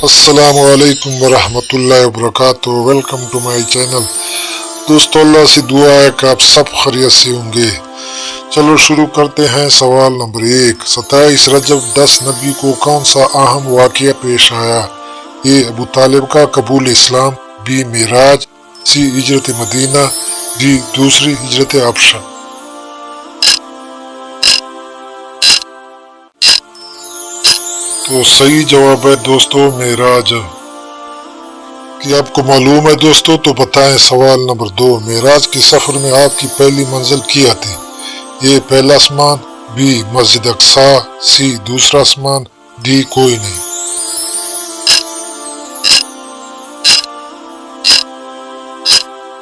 السلام علیکم ورحمۃ اللہ وبرکاتہ۔ Welcome to my channel. دوستو، اللہ سے دعا ہے کہ آپ سب خیریت سے ہوں گے۔ چلو شروع کرتے ہیں۔ سوال نمبر 1، 27 رجب 10 نبی کو کون سا اہم واقعہ پیش آیا؟ اے ابو طالب کا قبول اسلام، بی معراج، سی ہجرت مدینہ، ڈی دوسری ہجرت حبشہ۔ تو صحیح جواب ہے دوستو معراج۔ کہ آپ کو معلوم ہے دوستو تو بتائیں۔ سوال نمبر 2، معراج کے سفر میں آپ کی پہلی منزل کیا تھی؟ اے پہلا آسمان، بی مسجد اقصی، سی دوسرا آسمان، ڈی کوئی نہیں۔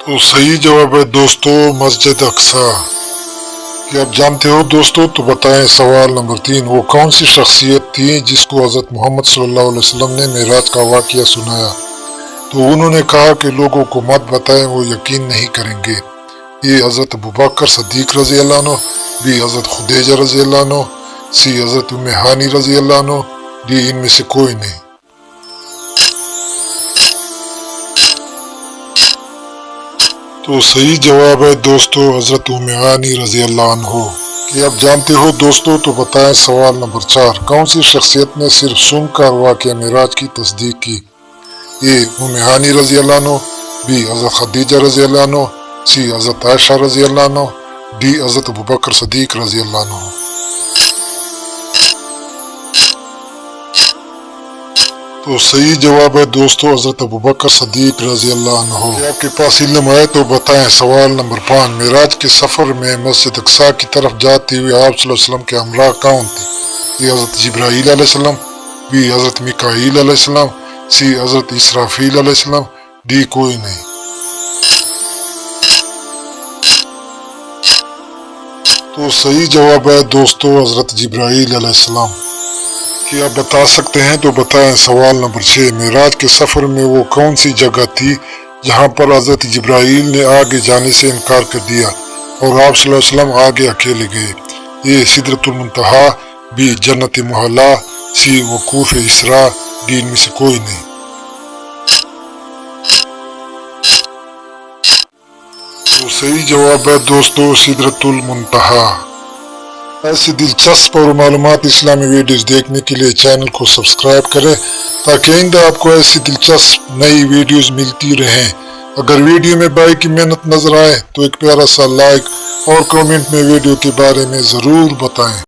تو صحیح جواب ہے دوستو مسجد اقصی۔ کہ آپ جانتے ہو دوستو تو بتائیں۔ سوال نمبر 3، وہ کون سی شخصیت تھی جس کو حضرت محمد صلی اللہ علیہ وسلم نے معراج کا واقعہ سنایا؟ تو انہوں نے کہا کہ لوگوں کو مت بتائیں، وہ یقین نہیں کریں گے۔ اے حضرت ابوبکر صدیق رضی اللہ عنہ، بی حضرت خدیجہ رضی اللہ عنہ، سی حضرت ام ہانی رضی اللہ عنہ، ڈی ان میں سے کوئی نہیں۔ تو صحیح جواب ہے دوستو حضرت ام ہانی رضی اللہ عنہ۔ کہ آپ جانتے ہو دوستو تو بتائیں۔ سوال نمبر 4، کون سی شخصیت نے صرف سن کر واقعہ معراج کی تصدیق کی؟ اے ام ہانی رضی اللہ عنہ، بی حضرت خدیجہ رضی اللہ عنہ، سی حضرت عائشہ رضی اللہ عنہ، ڈی حضرت ابوبکر صدیق رضی اللہ عنہ۔ تو صحیح جواب ہے دوستو حضرت ابوبکر صدیق رضی اللہ عنہ۔ کہ آپ کے پاس علم ہے تو بتائیں۔ سوال نمبر 5، معراج کے سفر میں مسجد اقصی کی طرف جاتے ہوئے آپ صلی اللہ علیہ وسلم کے ہمراہ کون تھے؟ اے حضرت جبرائیل علیہ السلام، بی حضرت میکائیل علیہ السلام، سی حضرت اسرافیل علیہ السلام، ڈی کوئی نہیں۔ تو صحیح جواب ہے دوستو حضرت جبرائیل علیہ السلام۔ کہ آپ بتا سکتے ہیں تو بتائیں۔ سوال نمبر 6، معراج کے سفر میں وہ کون سی جگہ تھی جہاں پر حضرت جبرائیل نے آگے جانے سے انکار کر دیا اور آپ صلی اللہ علیہ وسلم آگے اکیلے گئے؟ اے سدرۃ المنتہا، بی جنت معلا، سی وقوف اسراء، ڈی ان میں سے کوئی نہیں۔ تو صحیح جواب ہے دوستو سدرۃ المنتہا۔ ایسی دلچسپ اور معلومات اسلامی ویڈیوز دیکھنے کے لیے چینل کو سبسکرائب کریں تاکہ آئندہ آپ کو ایسی دلچسپ نئی ویڈیوز ملتی رہیں۔ اگر ویڈیو میں بھائی کی محنت نظر آئے تو ایک پیارا سا لائک اور کامنٹ میں ویڈیو کے بارے میں ضرور بتائیں۔